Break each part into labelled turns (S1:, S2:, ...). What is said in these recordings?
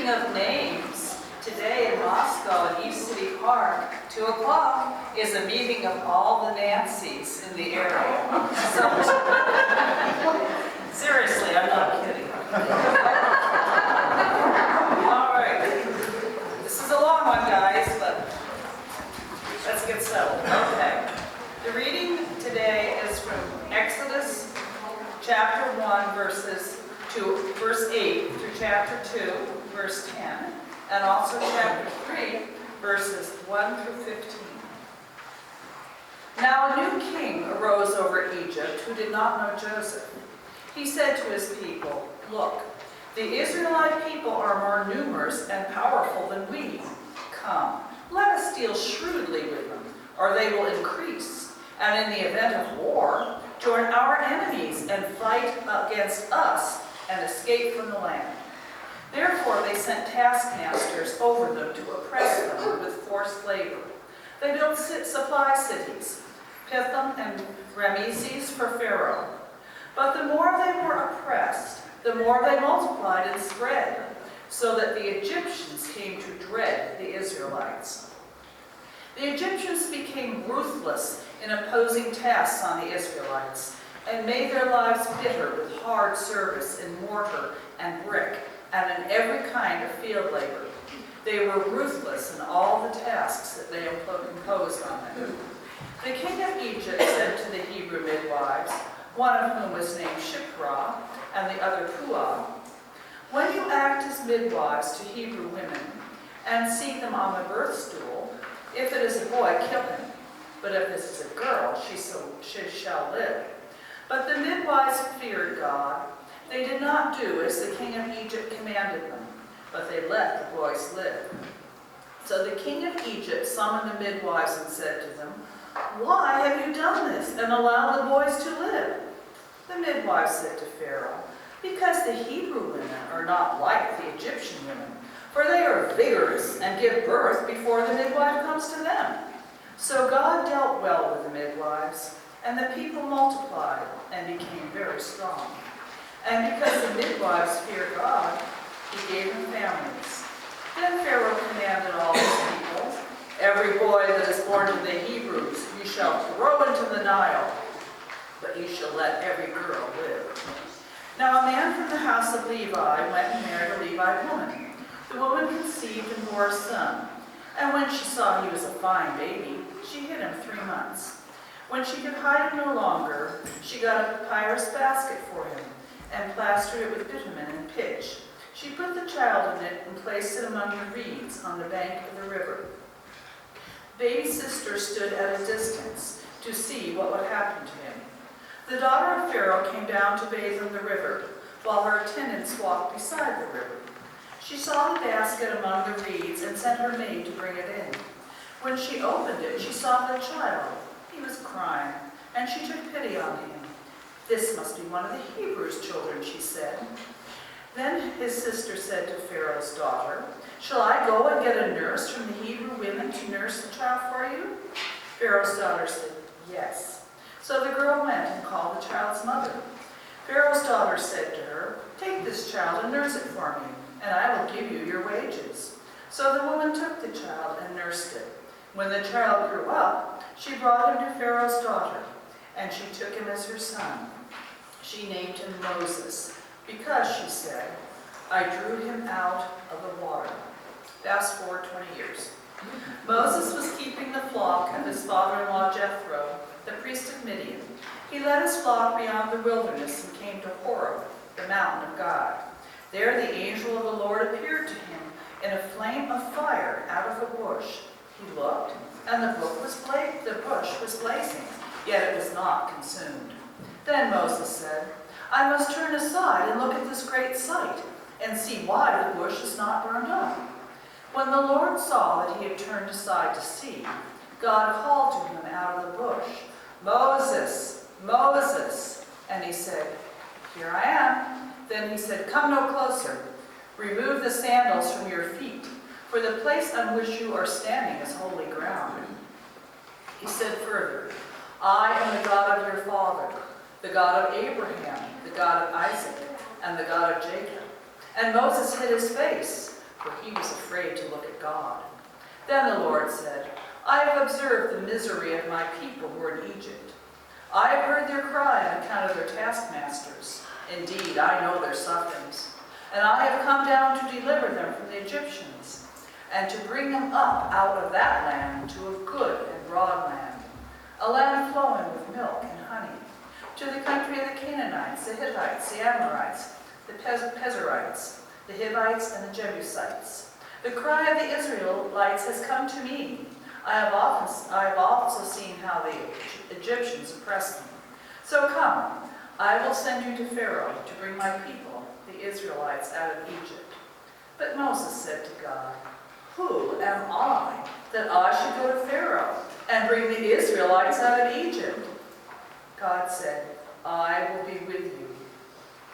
S1: Speaking of names, today in Moscow at East City Park, 2 o'clock is a meeting of all the Nancys in the area. So, seriously, I'm not kidding. All right. This is a long one, guys, but let's get settled. Okay. The reading today is from Exodus chapter 1, verse 8 through chapter 2, verse 10, and also chapter 3, verses 1 through 15. Now a new king arose over Egypt who did not know Joseph. He said to his people, "Look, the Israelite people are more numerous and powerful than we. Come, let us deal shrewdly with them, or they will increase, and in the event of war, join our enemies and fight against us and escape from the land." Therefore they sent taskmasters over them to oppress them with forced labor. They built supply cities, Pithom and Ramesses for Pharaoh. But the more they were oppressed, the more they multiplied and spread, so that the Egyptians came to dread the Israelites. The Egyptians became ruthless in opposing tasks on the Israelites, and made their lives bitter with hard service in mortar and brick, and in every kind of field labor. They were ruthless in all the tasks that they imposed on them. The king of Egypt said to the Hebrew midwives, one of whom was named Shiphrah, and the other Puah, "When you act as midwives to Hebrew women, and see them on the birth stool, if it is a boy, kill him. But if it is a girl, she shall live." But the midwives feared God. They did not do as the king of Egypt commanded them, but they let the boys live. So the king of Egypt summoned the midwives and said to them, "Why have you done this and allowed the boys to live?" The midwives said to Pharaoh, "Because the Hebrew women are not like the Egyptian women, for they are vigorous and give birth before the midwife comes to them." So God dealt well with the midwives, and the people multiplied and became very strong. And because the midwives feared God, he gave them families. Then Pharaoh commanded all his people, "Every boy that is born to the Hebrews you shall throw into the Nile, but you shall let every girl live." Now a man from the house of Levi went and married a Levite woman. The woman conceived and bore a son. And when she saw he was a fine baby, she hid him 3 months. When she could hide him no longer, she got a papyrus basket for him and plastered it with bitumen and pitch. She put the child in it and placed it among the reeds on the bank of the river. Baby's sister stood at a distance to see what would happen to him. The daughter of Pharaoh came down to bathe in the river, while her attendants walked beside the river. She saw the basket among the reeds and sent her maid to bring it in. When she opened it, she saw the child. He was crying, and she took pity on him. "This must be one of the Hebrews' children," she said. Then his sister said to Pharaoh's daughter, "Shall I go and get a nurse from the Hebrew women to nurse the child for you?" Pharaoh's daughter said, "Yes." So the girl went and called the child's mother. Pharaoh's daughter said to her, "Take this child and nurse it for me, and I will give you your wages." So the woman took the child and nursed it. When the child grew up, she brought him to Pharaoh's daughter, and she took him as her son. She named him Moses, because, she said, "I drew him out of the water." Fast forward 20 years. Moses was keeping the flock of his father-in-law Jethro, the priest of Midian. He led his flock beyond the wilderness and came to Horeb, the mountain of God. There the angel of the Lord appeared to him in a flame of fire out of a bush. He looked, and the bush was blazing, yet it was not consumed. Then Moses said, "I must turn aside and look at this great sight, and see why the bush is not burned up." When the Lord saw that he had turned aside to see, God called to him out of the bush, "Moses, Moses." And he said, "Here I am." Then he said, "Come no closer. Remove the sandals from your feet, for the place on which you are standing is holy ground." He said further, "I am the God of your father, the God of Abraham, the God of Isaac, and the God of Jacob." And Moses hid his face, for he was afraid to look at God. Then the Lord said, I have observed the misery of my people who are in Egypt. I have heard their cry on account of their taskmasters. Indeed, I know their sufferings. And I have come down to deliver them from the Egyptians, and to bring them up out of that land to a good and broad land, a land flowing with milk and honey, to the country of the Canaanites, the Hittites, the Amorites, the Pezerites, the Hivites, and the Jebusites. The cry of the Israelites has come to me. I have also seen how the Egyptians oppress them. So come, I will send you to Pharaoh to bring my people, the Israelites, out of Egypt. But Moses said to God, who am I that I should go to Pharaoh and bring the Israelites out of Egypt? God said, I will be with you,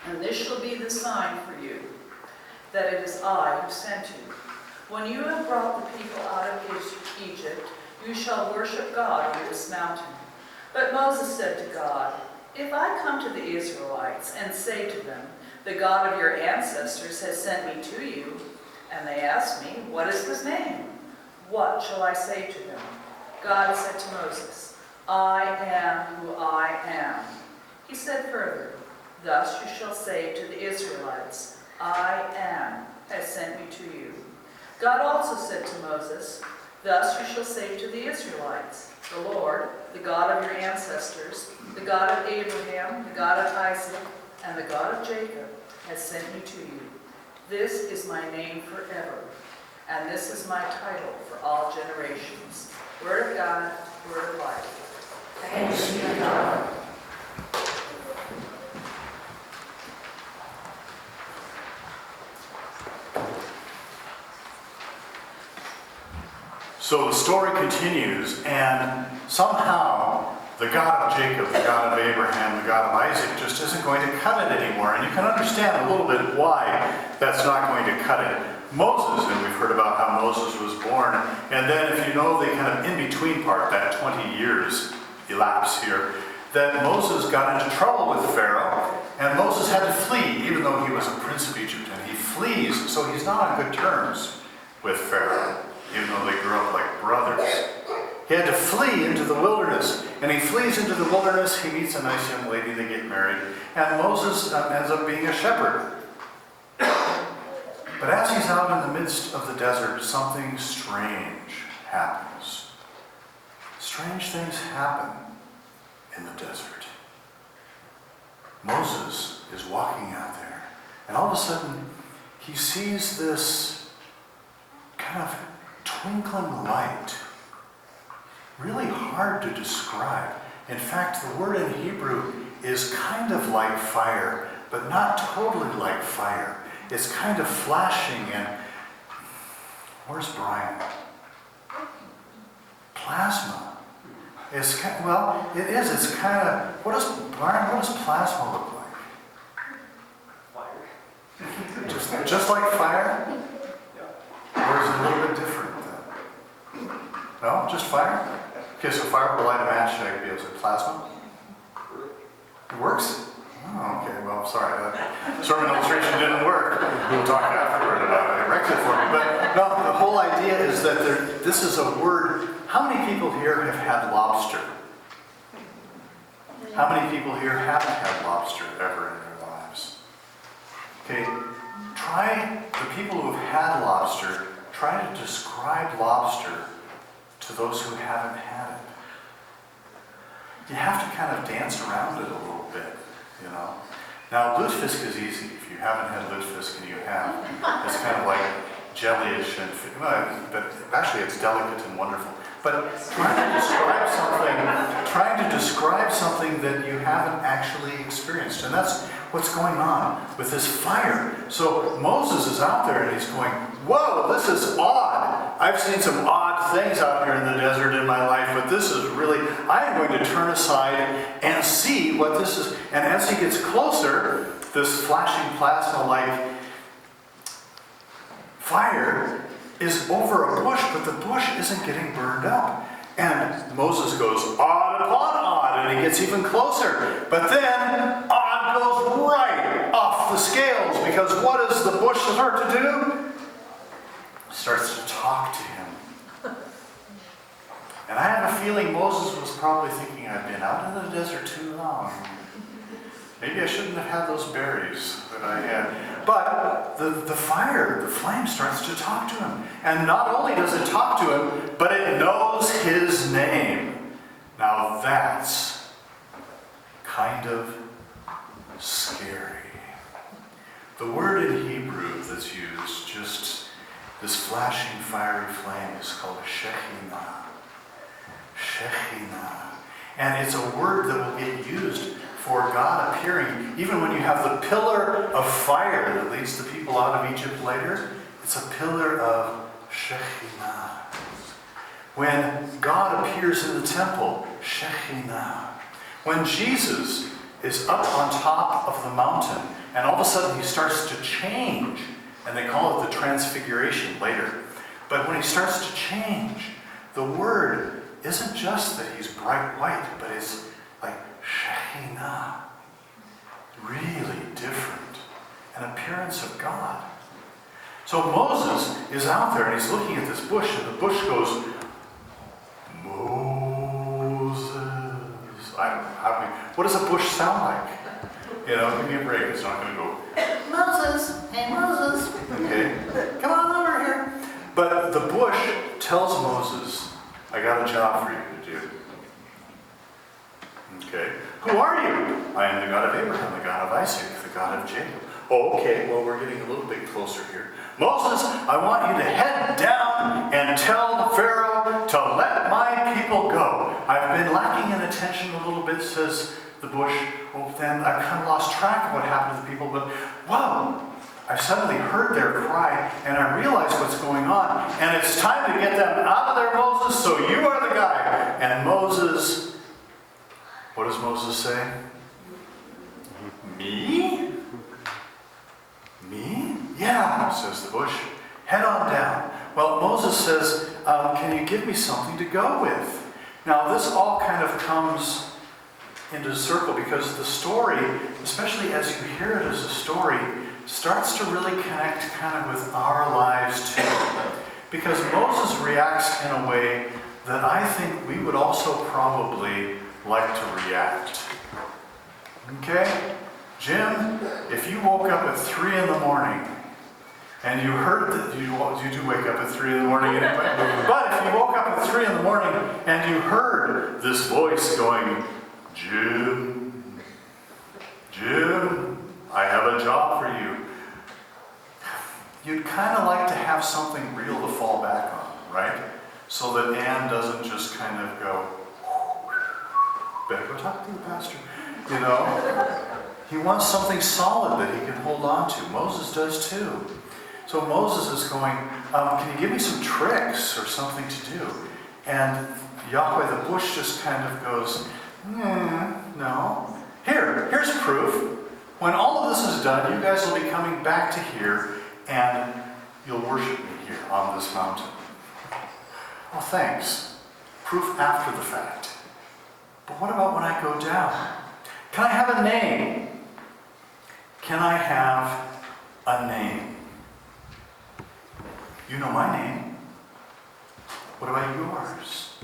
S1: and this shall be the sign for you, that it is I who sent you. When you have brought the people out of Egypt, you shall worship God on this mountain. But Moses said to God, if I come to the Israelites and say to them, the God of your ancestors has sent me to you, and they ask me, what is his name? What shall I say to them? God said to Moses, I am who I am. He said further, thus you shall say to the Israelites, I am has sent me to you. God also said to Moses, thus you shall say to the Israelites, the Lord, the God of your ancestors, the God of Abraham, the God of Isaac, and the God of Jacob, has sent me to you. This is my name forever, and this is my title for all generations. Word of God, word of life. Thanks be to God.
S2: So the story continues, and somehow the God of Jacob, the God of Abraham, the God of Isaac just isn't going to cut it anymore. And you can understand a little bit why that's not going to cut it. Moses, and we've heard about how Moses was born, and then if you know the kind of in-between part, that 20 years elapsed here, that Moses got into trouble with Pharaoh, and Moses had to flee, even though he was a prince of Egypt, and he flees, so he's not on good terms with Pharaoh, even though they grew up like brothers. He had to flee into the wilderness, and he flees into the wilderness, he meets a nice young lady, they get married, and Moses ends up being a shepherd. But as he's out in the midst of the desert, something strange happens. Strange things happen in the desert. Moses is walking out there, and all of a sudden, he sees this kind of twinkling light. Really hard to describe. In fact, the word in Hebrew is kind of like fire, but not totally like fire. It's kind of flashing, and where's Brian? Plasma. It's kind of, well, it is. It's kind of, what does plasma look like? Just like fire? Or is it a little bit different then? No, just fire? Okay, so fire will light a match, should I be able to say plasma? It works? Oh, okay, well, sorry. That sermon illustration didn't work. We'll talk afterward about it. It wrecked it for me. But no, the whole idea is that this is a word. How many people here have had lobster? How many people here haven't had lobster ever in their lives? Okay, the people who have had lobster, try to describe lobster to those who haven't had it. You have to kind of dance around it a little bit, you know. Now, lutefisk is easy. If you haven't had lutefisk and you have, it's kind of like jellyish, but actually it's delicate and wonderful. But trying to describe something that you haven't actually experienced, and that's what's going on with this fire. So Moses is out there and he's going, whoa, this is odd. I've seen some odd things out here in the desert in my life, but this is really, I'm going to turn aside and see what this is. And as he gets closer, this flashing plasma-like fire is over a bush, but the bush isn't getting burned up. And Moses goes odd upon odd, and he gets even closer. But then odd goes right off the scales, because what does the bush start to do? starts to talk to him. And I have a feeling Moses was probably thinking, I've been out in the desert too long. Maybe I shouldn't have had those berries that I had. But the fire, the flame starts to talk to him. And not only does it talk to him, but it knows his name. Now that's kind of scary. The word in Hebrew that's used, just this flashing fiery flame, is called Shekhinah. Shekhinah. And it's a word that will get used for God appearing. Even when you have the pillar of fire that leads the people out of Egypt later, it's a pillar of Shekhinah. When God appears in the temple, Shekhinah. When Jesus is up on top of the mountain, and all of a sudden he starts to change, and they call it the transfiguration later. But when he starts to change, the word isn't just that he's bright white, but it's like Shekhinah. Really different. An appearance of God. So Moses is out there and he's looking at this bush, and the bush goes, Moses. I don't know what does a bush sound like? Give me a break. It's not going to go, Moses, hey Moses. Okay, come on over here. But the bush tells Moses, I got a job for you to do. Okay, who are you? I am the God of Abraham, the God of Isaac, the God of Jacob. Oh, okay, well, we're getting a little bit closer here. Moses, I want you to head down and tell Pharaoh to let my people go. I've been lacking in attention a little bit, says the bush. Well, then I've kind of lost track of what happened to the people, but wow, I've suddenly heard their cry, and I realize what's going on, and it's time to get them out of there, Moses, so you are the guy. And Moses, what does Moses say? Me? Me? Yeah, says the bush. Head on down. Well, Moses says, can you give me something to go with? Now, this all kind of comes into circle because the story, especially as you hear it as a story, starts to really connect kind of with our lives too. Because Moses reacts in a way that I think we would also probably like to react. Okay? Jim, if you woke up at 3 in the morning and you heard that you do wake up at 3 in the morning anyway, but if you woke up at 3 in the morning and you heard this voice going, Jim, I have a job for you. You'd kind of like to have something real to fall back on, right? So that Anne doesn't just kind of go, better go talk to the pastor. He wants something solid that he can hold on to. Moses does too. So Moses is going, can you give me some tricks or something to do? And Yahweh the bush just kind of goes, no. Here's proof. When all of this is done, you guys will be coming back to here and you'll worship me here on this mountain. Well, thanks. Proof after the fact. But what about when I go down? Can I have a name? Can I have a name? You know my name. What about yours?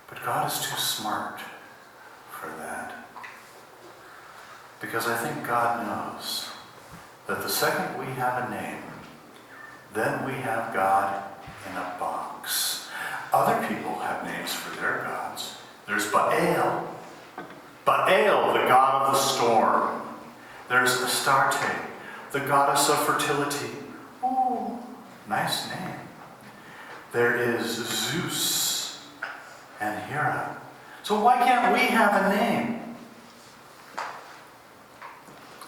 S2: But God is too smart for that. Because I think God knows that the second we have a name, then we have God in a box. Other people have names for their gods. There's Baal. Baal, the god of the storm. There's Astarte, the goddess of fertility. Oh, nice name. There is Zeus and Hera. So why can't we have a name?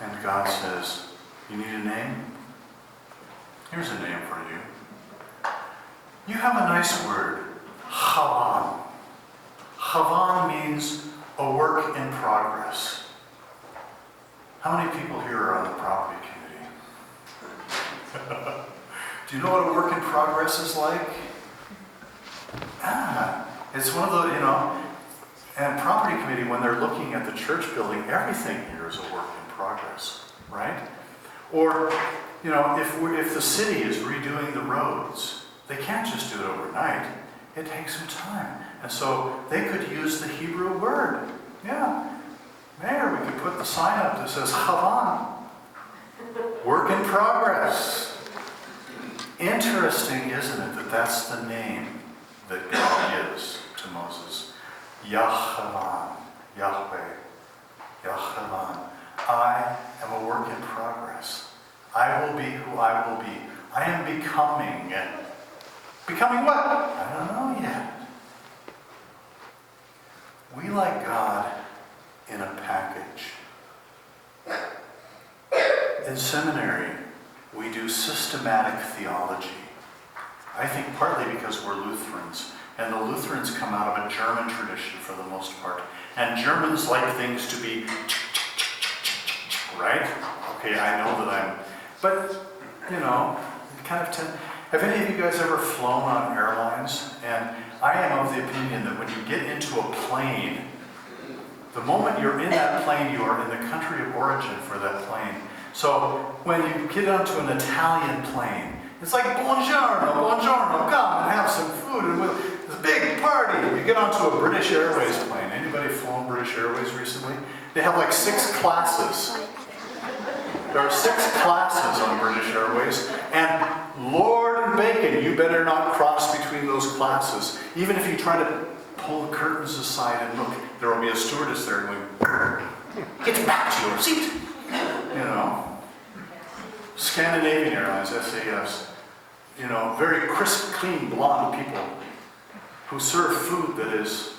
S2: And God says, you need a name? Here's a name for you. You have a nice word, Havan. Havan means a work in progress. How many people here are on the property committee? Do you know what a work in progress is like? It's one of the, and property committee, when they're looking at the church building, everything here is a work in progress, right? Or, if the city is redoing the roads, they can't just do it overnight. It takes some time. And so they could use the Hebrew word. Yeah. Mayor, we could put the sign up that says, Chavan. Work in progress. Interesting, isn't it, that that's the name that God gives to Moses. Yahavan, Yahweh, Yahavan. I am a work in progress. I will be who I will be. I am becoming. Becoming what? I don't know yet. We like God in a package. In seminary, we do systematic theology. I think partly because we're Lutherans, and the Lutherans come out of a German tradition for the most part. And Germans like things to be right? Okay, I know that I'm, but, kind of tend. Have any of you guys ever flown on airlines? And I am of the opinion that when you get into a plane, the moment you're in that plane, you are in the country of origin for that plane. So when you get onto an Italian plane, it's like, buongiorno, buongiorno, come and have some food. And it's a big party. You get onto a British Airways plane. Anybody flown British Airways recently? They have like 6 classes. There are 6 classes on British Airways, and Lord and bacon, you better not cross between those classes. Even if you try to pull the curtains aside and look, there will be a stewardess there going, get back to your seat. Scandinavian Airlines, SAS, very crisp, clean, blonde people who serve food that is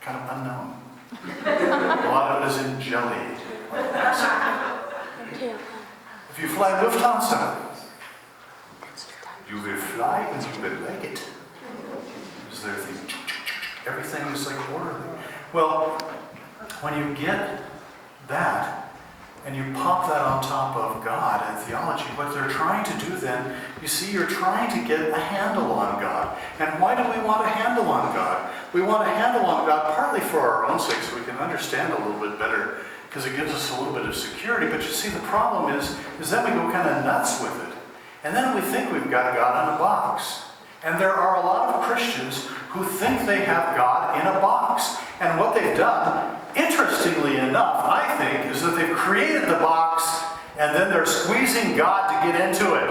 S2: kind of unknown. A lot of it is in jelly. If you fly Lufthansa, you will fly and you will like it. Is there thing? Everything is like orderly. Well, when you get that, and you pop that on top of God and theology, what they're trying to do then, you see, you're trying to get a handle on God. And why do we want a handle on God? We want a handle on God partly for our own sake, so we can understand a little bit better, because it gives us a little bit of security. But you see, the problem is then we go kind of nuts with it. And then we think we've got God in a box. And there are a lot of Christians who think they have God in a box. And what they've done, interestingly enough, I think, is that they've created the box and then they're squeezing God to get into it.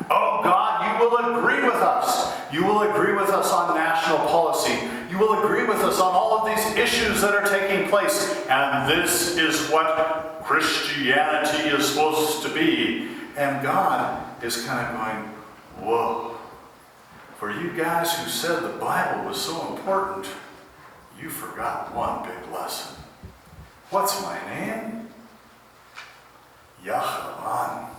S2: Oh God, you will agree with us. You will agree with us on national policy. You will agree with us on all of these issues that are taking place. And this is what Christianity is supposed to be. And God is kind of going, whoa. For you guys who said the Bible was so important, you forgot one big lesson. What's my name? Yahavan.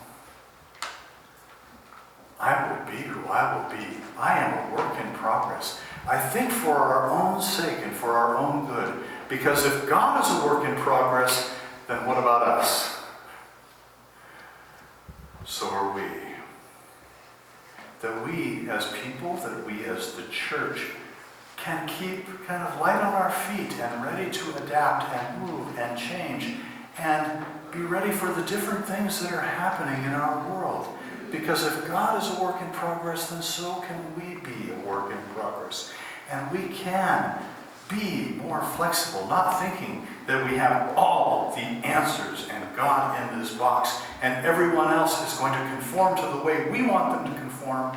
S2: I will be who I will be. I am a work in progress. I think for our own sake and for our own good. Because if God is a work in progress, then what about us? So are we. That we as people, that we as the church, can keep kind of light on our feet and ready to adapt and move and change and be ready for the different things that are happening in our world. Because if God is a work in progress, then so can we be a work in progress. And we can be more flexible, not thinking that we have all the answers and God in this box and everyone else is going to conform to the way we want them to conform.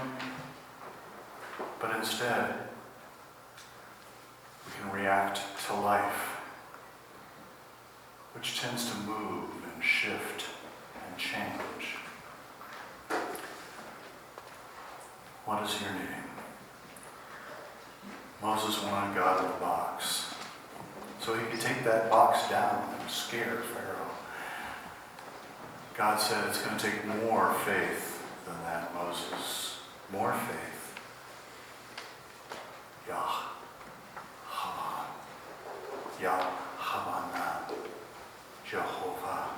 S2: But instead, we can react to life, which tends to move and shift and change. What is your name? Moses wanted God in a box, so he could take that box down and scare Pharaoh. God said it's going to take more faith than that, Moses. More faith. Yah-Havan. Yah-Havanan. Jehovah.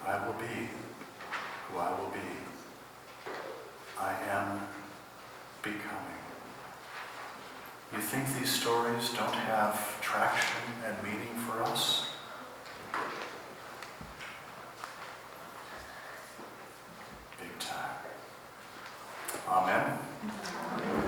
S2: I will be who I will be. I am becoming. You think these stories don't have traction and meaning for Amen.